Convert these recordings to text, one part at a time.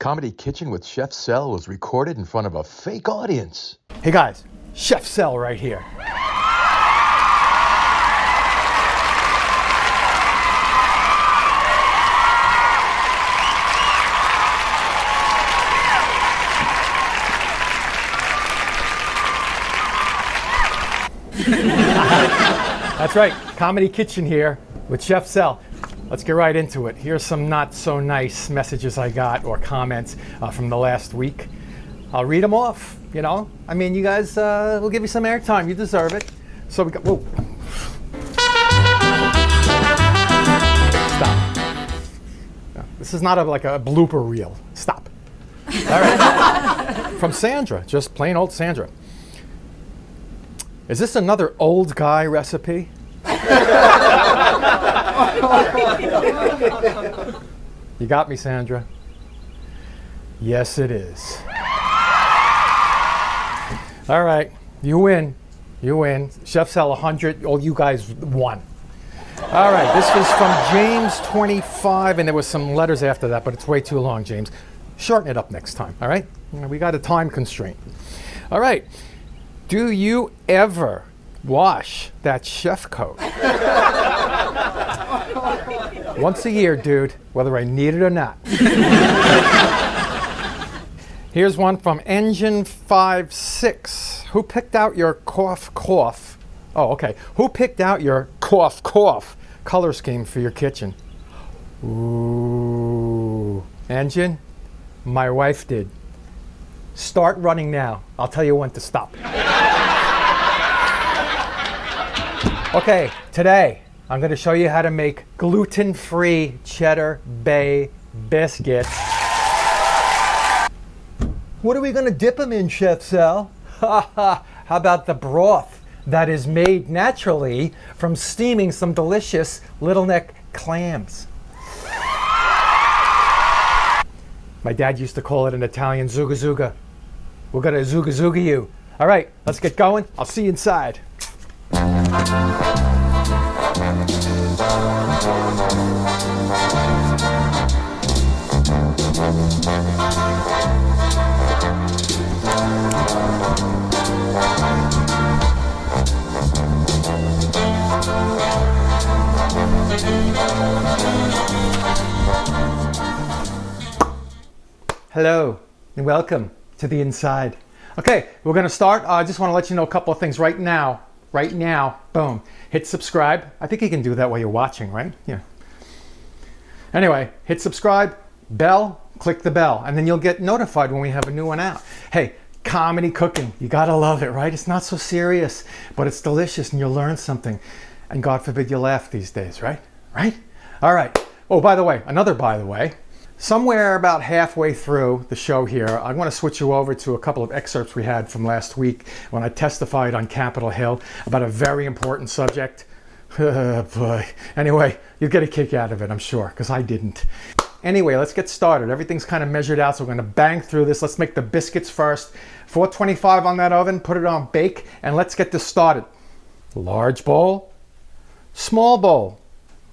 Comedy Kitchen with Chef Sel was recorded in front of a fake audience. Hey guys, Chef Sel right here. That's right, Comedy Kitchen here with Chef Sel. Let's get right into it. Here's some not so nice messages I got or comments from the last week. I'll read them off, you know. I mean, you guys will give you some airtime. You deserve it. So we got, whoa. Stop. No, this is not like a blooper reel. Stop. All right. From Sandra, just plain old Sandra. Is this another old guy recipe? You got me, Sandra. Yes, it is. All right, you win. You win. Chef Sel 100. Oh, you guys won. All right, this was from James 25, and there was some letters after that, but it's way too long, James. Shorten it up next time, all right? We got a time constraint. All right. Do you ever wash that chef coat? Once a year, dude, whether I need it or not. Here's one from Engine 56. Who picked out your cough? Oh, okay. Who picked out your cough color scheme for your kitchen? Ooh. Engine, my wife did. Start running now. I'll tell you when to stop. Okay, today I'm going to show you how to make gluten-free cheddar bay biscuits. What are we going to dip them in, Chef Sel? How about the broth that is made naturally from steaming some delicious little neck clams? My dad used to call it an Italian zuga zuga. We're gonna zuga zuga you. All right, let's get going. I'll see you inside. Hello and welcome to the inside. Okay, we're gonna start. I just wanna let you know a couple of things right now. Boom. Hit subscribe. I think you can do that while you're watching, right? Yeah. Anyway, hit subscribe, bell, click the bell, and then you'll get notified when we have a new one out. Hey, comedy cooking, you gotta love it, right? It's not so serious, but it's delicious and you'll learn something. And God forbid you laugh these days, right? Right? All right. Oh, by the way, somewhere about halfway through the show here, I want to switch you over to a couple of excerpts we had from last week when I testified on Capitol Hill about a very important subject. Oh boy. Anyway, you'll get a kick out of it, I'm sure, because I didn't. Anyway, let's get started. Everything's kind of measured out, so we're going to bang through this. Let's make the biscuits first. 425 on that oven, put it on bake, and let's get this started. Large bowl, small bowl.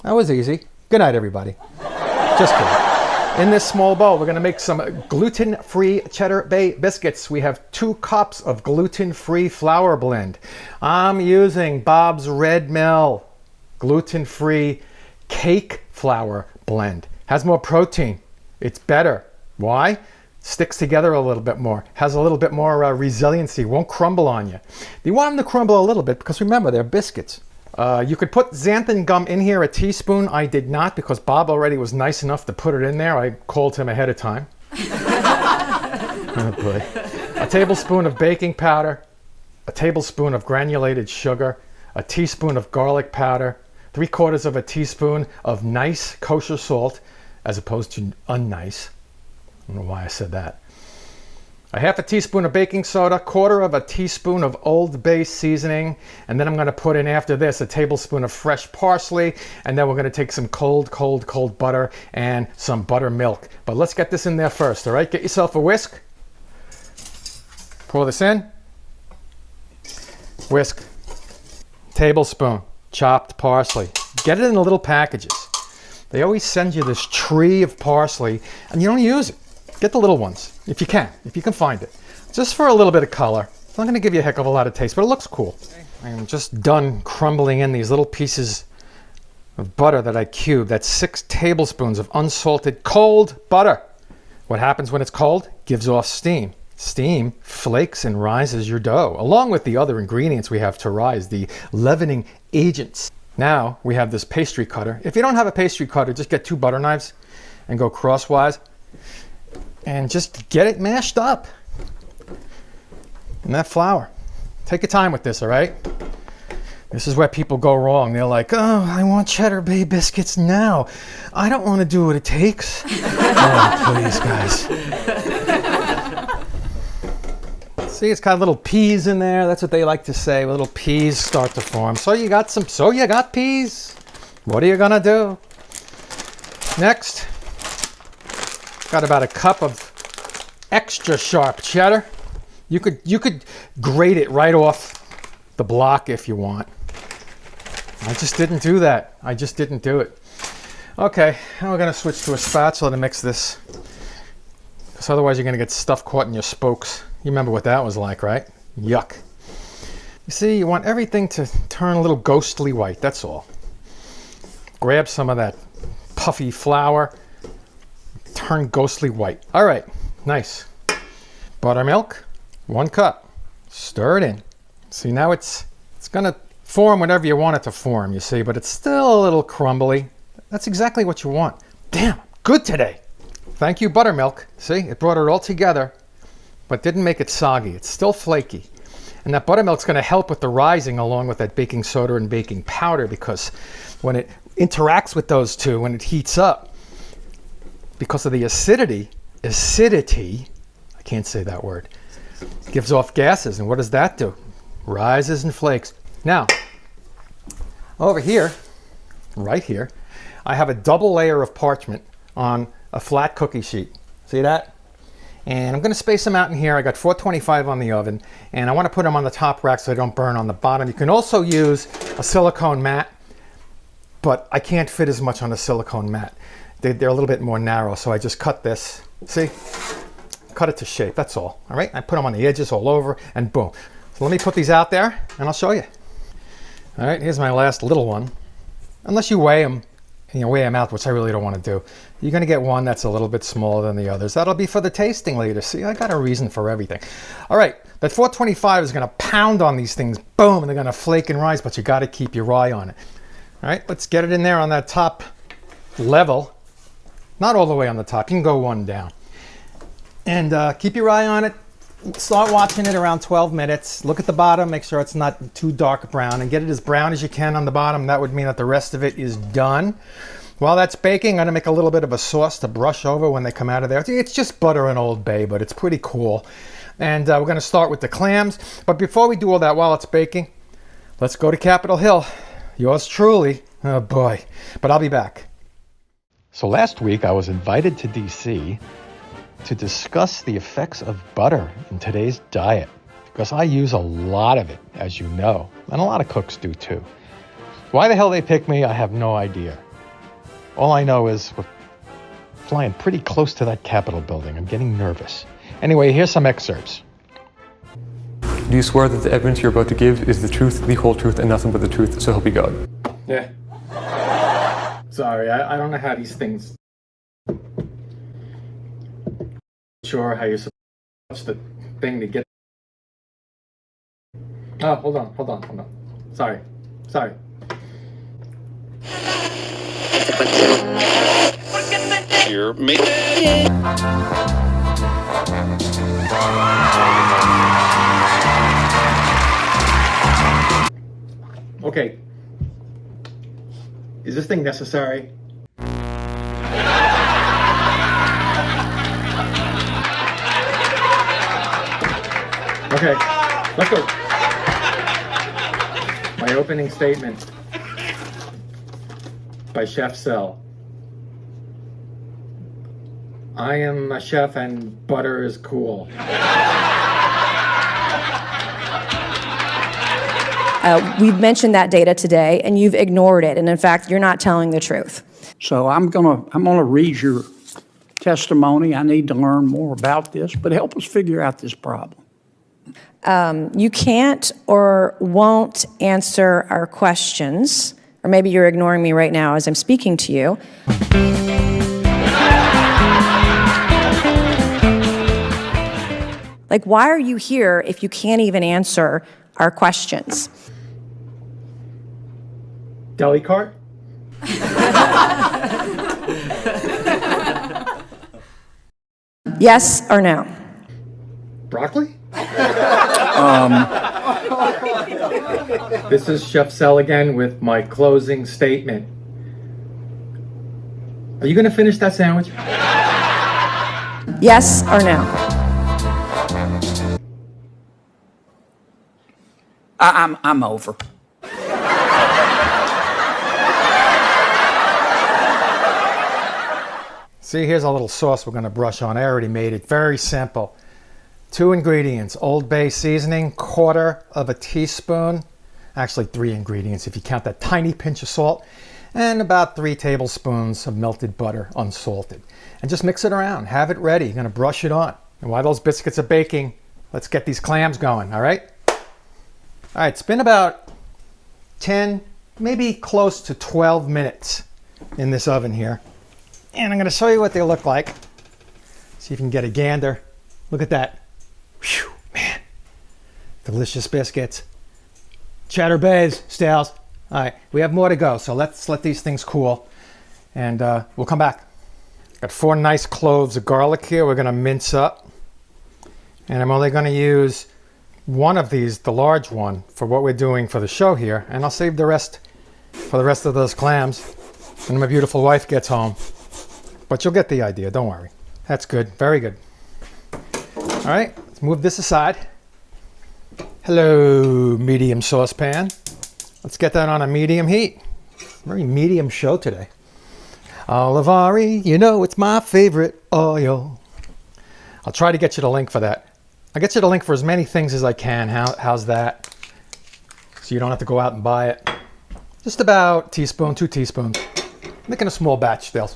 That was easy. Good night, everybody. Just kidding. In this small bowl, we're going to make some gluten-free cheddar bay biscuits. We have 2 cups of gluten-free flour blend. I'm using Bob's Red Mill gluten-free cake flour blend. Has more protein. It's better. Why? Sticks together a little bit more. Has a little bit more resiliency. Won't crumble on you. You want them to crumble a little bit because remember, they're biscuits. You could put xanthan gum in here, a teaspoon. I did not because Bob already was nice enough to put it in there. I called him ahead of time. Oh boy. A tablespoon of baking powder, a tablespoon of granulated sugar, a teaspoon of garlic powder, 3/4 of a teaspoon of nice kosher salt as opposed to unnice. I don't know why I said that. A 1/2 teaspoon of baking soda, 1/4 of a teaspoon of Old Bay seasoning, and then I'm going to put in after this a tablespoon of fresh parsley, and then we're going to take some cold butter and some buttermilk. But let's get this in there first, all right? Get yourself a whisk. Pour this in. Whisk. Tablespoon chopped parsley. Get it in the little packages. They always send you this tree of parsley, and you don't use it. Get the little ones, if you can find it. Just for a little bit of color. It's not going to give you a heck of a lot of taste, but it looks cool. I'm just done crumbling in these little pieces of butter that I cubed. That's 6 tablespoons of unsalted cold butter. What happens when it's cold? Gives off steam. Steam flakes and rises your dough, along with the other ingredients we have to rise, the leavening agents. Now we have this pastry cutter. If you don't have a pastry cutter, just get 2 butter knives and go crosswise and just get it mashed up in that flour. Take your time with this, all right? This is where people go wrong. They're like, oh, I want Cheddar Bay biscuits now. I don't want to do what it takes. Oh, please, guys. See, it's got little peas in there. That's what they like to say. Little peas start to form. So you got peas. What are you gonna do? Next, got about a cup of extra sharp cheddar. You could grate it right off the block if you want. I just didn't do that. I just didn't do it. Okay, now we're gonna switch to a spatula to mix this, because otherwise you're gonna get stuff caught in your spokes. You remember what that was like, right? Yuck. You see, you want everything to turn a little ghostly white, that's all. Grab some of that puffy flour, turn ghostly white. All right, nice. Buttermilk, 1 cup. Stir it in. See, now it's gonna form whatever you want it to form, you see, but it's still a little crumbly. That's exactly what you want. Damn, good today. Thank you, buttermilk. See, it brought it all together, but didn't make it soggy. It's still flaky. And that buttermilk's gonna help with the rising along with that baking soda and baking powder, because when it interacts with those two, when it heats up, because of the acidity, I can't say that word, gives off gases. And what does that do? Rises and flakes. Now, over here, right here, I have a double layer of parchment on a flat cookie sheet. See that? And I'm going to space them out in here. I got 425 on the oven, and I want to put them on the top rack so they don't burn on the bottom. You can also use a silicone mat, but I can't fit as much on a silicone mat. They're a little bit more narrow, so I just cut this. See? Cut it to shape, that's all. All right? I put them on the edges all over, and boom. So let me put these out there, and I'll show you. All right, here's my last little one. Unless you weigh them, and you weigh them out, which I really don't want to do, you're going to get one that's a little bit smaller than the others. That'll be for the tasting later. See, I got a reason for everything. All right, that 425 is going to pound on these things, boom, and they're going to flake and rise, but you got to keep your eye on it. All right, let's get it in there on that top level. Not all the way on the top, you can go one down. And keep your eye on it. Start watching it around 12 minutes. Look at the bottom, make sure it's not too dark brown, and get it as brown as you can on the bottom. That would mean that the rest of it is done. While that's baking, I'm gonna make a little bit of a sauce to brush over when they come out of there. It's just butter and Old Bay, but it's pretty cool. And we're gonna start with the clams. But before we do all that, while it's baking, let's go to Capitol Hill. Yours truly, oh boy, but I'll be back. So last week I was invited to DC to discuss the effects of butter in today's diet, because I use a lot of it, as you know, and a lot of cooks do too. Why the hell they picked me, I have no idea. All I know is we're flying pretty close to that Capitol building. I'm getting nervous. Anyway, here's some excerpts. Do you swear that the evidence you're about to give is the truth, the whole truth, and nothing but the truth, so help you God? Yeah. Sorry, I don't know how these things... Sure how you're supposed to thing to get... Oh, hold on. Sorry. You're me. Okay. Is this thing necessary? Okay, let's go. My opening statement by Chef Cell. I am a chef and butter is cool. We've mentioned that data today, and you've ignored it. And in fact, you're not telling the truth. So I'm gonna read your testimony. I need to learn more about this, but help us figure out this problem. You can't or won't answer our questions, or maybe you're ignoring me right now as I'm speaking to you. Like, why are you here if you can't even answer our questions? Deli cart? Yes or no? Broccoli? This is Chef Sell again with my closing statement. Are you going to finish that sandwich? Yes or no? I'm over. See, here's a little sauce we're going to brush on. I already made it. Very simple. 2 ingredients, Old Bay seasoning, 1/4 of a teaspoon, actually 3 ingredients if you count that tiny pinch of salt, and about 3 tablespoons of melted butter, unsalted. And just mix it around. Have it ready. You're going to brush it on. And while those biscuits are baking, let's get these clams going, all right? All right, it's been about 10, maybe close to 12 minutes in this oven here. And I'm going to show you what they look like. See if you can get a gander. Look at that. Whew, man. Delicious biscuits. Cheddar Bays, Stales. All right, we have more to go, so let's let these things cool. And we'll come back. Got 4 nice cloves of garlic here we're going to mince up. And I'm only going to use one of these, the large one, for what we're doing for the show here. And I'll save the rest for the rest of those clams when my beautiful wife gets home. But you'll get the idea, don't worry. That's good, very good. All right, let's move this aside. Hello, medium saucepan. Let's get that on a medium heat. Very medium show today. Olivari, you know it's my favorite oil. I'll try to get you the link for that. I'll get you the link for as many things as I can. How's that? So you don't have to go out and buy it. Just about a teaspoon, 2 teaspoons. Making a small batch still.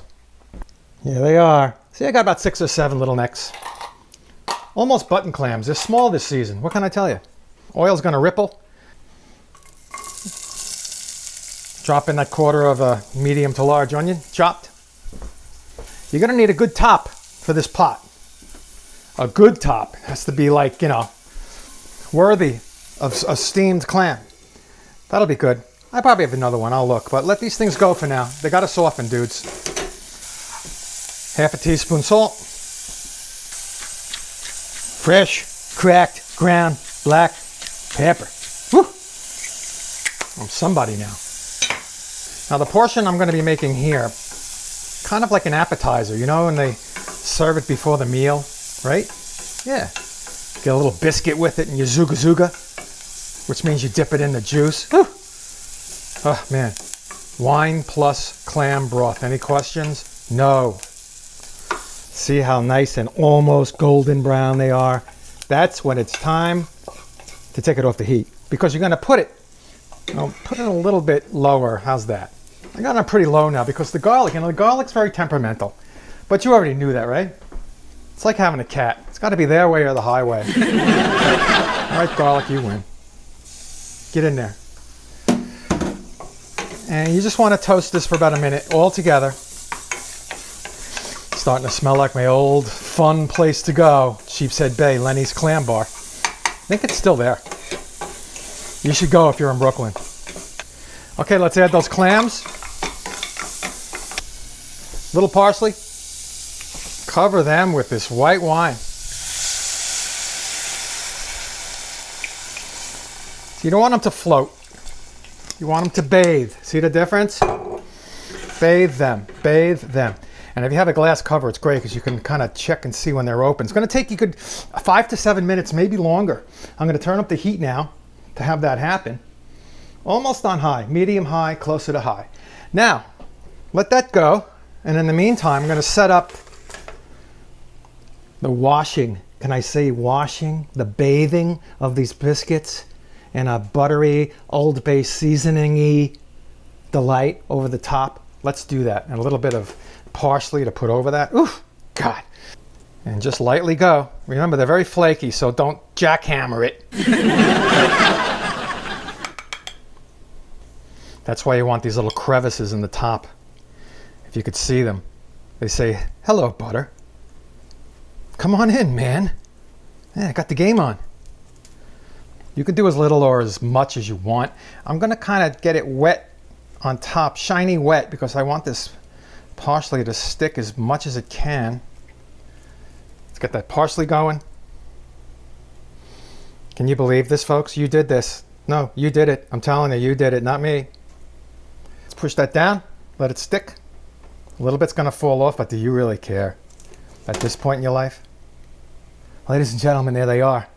Here they are. See, I got about 6 or 7 little necks. Almost button clams. They're small this season. What can I tell you? Oil's going to ripple. Drop in that 1/4 of a medium to large onion, chopped. You're going to need a good top for this pot. A good top. It has to be like, you know, worthy of a steamed clam. That'll be good. I probably have another one. I'll look. But let these things go for now. They got to soften, dudes. 1/2 teaspoon salt. Fresh, cracked, ground, black pepper. Woo! I'm somebody now. Now the portion I'm going to be making here, kind of like an appetizer, you know, when they serve it before the meal, right? Yeah. Get a little biscuit with it and your zuga, which means you dip it in the juice. Woo! Oh man. Wine plus clam broth. Any questions? No. See how nice and almost golden brown they are? That's when it's time to take it off the heat, because you're going to put it a little bit lower. How's that? I got it pretty low now because the garlic, you know, the garlic's very temperamental. But you already knew that, right? It's like having a cat. It's got to be their way or the highway. All right, garlic, you win. Get in there. And you just want to toast this for about a minute all together. Starting to smell like my old fun place to go, Sheepshead Bay, Lenny's Clam Bar. I think it's still there. You should go if you're in Brooklyn. Okay, let's add those clams. Little parsley. Cover them with this white wine. So you don't want them to float. You want them to bathe. See the difference? Bathe them. Bathe them. And if you have a glass cover, it's great because you can kind of check and see when they're open. It's going to take you good 5 to 7 minutes, maybe longer. I'm going to turn up the heat now to have that happen. Almost on high, medium high, closer to high. Now, let that go. And in the meantime, I'm going to set up the washing. Can I say washing? The bathing of these biscuits in a buttery, Old Bay seasoning-y delight over the top. Let's do that. And a little bit of parsley to put over that. Oof, God. And just lightly go. Remember, they're very flaky, so don't jackhammer it. That's why you want these little crevices in the top. If you could see them. They say, hello, butter. Come on in, man. Yeah, I got the game on. You can do as little or as much as you want. I'm going to kind of get it wet on top, shiny wet, because I want this parsley to stick as much as it can. Let's get that parsley going. Can you believe this, folks? You did this. No, you did it. I'm telling you, you did it, not me. Let's push that down, let it stick. A little bit's going to fall off, but do you really care at this point in your life? Ladies and gentlemen, there they are.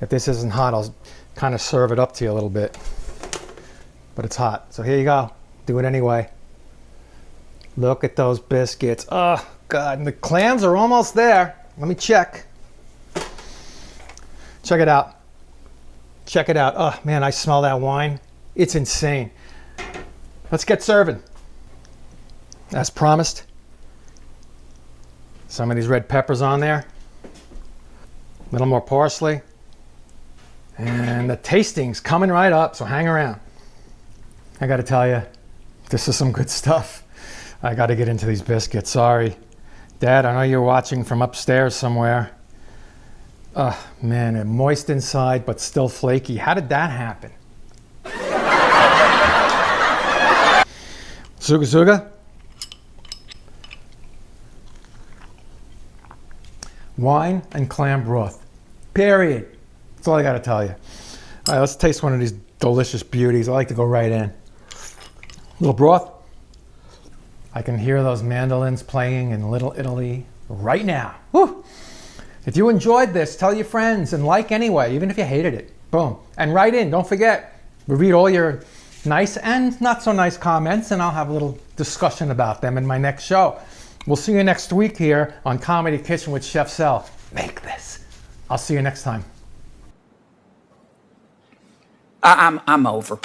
If this isn't hot, I'll kind of serve it up to you a little bit. But it's hot, so here you go. Do it anyway. Look at those biscuits. Oh, God, and the clams are almost there. Let me check. Check it out. Check it out. Oh, man, I smell that wine. It's insane. Let's get serving. As promised. Some of these red peppers on there. A little more parsley. And the tasting's coming right up, so hang around. I gotta tell you, this is some good stuff. I gotta get into these biscuits, sorry. Dad, I know you're watching from upstairs somewhere. Man, they're moist inside, but still flaky. How did that happen? Zuga zuga. Wine and clam broth. Period. That's all I gotta tell you. All right, let's taste one of these delicious beauties. I like to go right in. Little broth. I can hear those mandolins playing in Little Italy right now. Woo! If you enjoyed this, tell your friends and like anyway, even if you hated it. Boom. And write in, don't forget. We read all your nice and not so nice comments, and I'll have a little discussion about them in my next show. We'll see you next week here on Comedy Kitchen with Chef Sel. Make this. I'll see you next time. I'm over.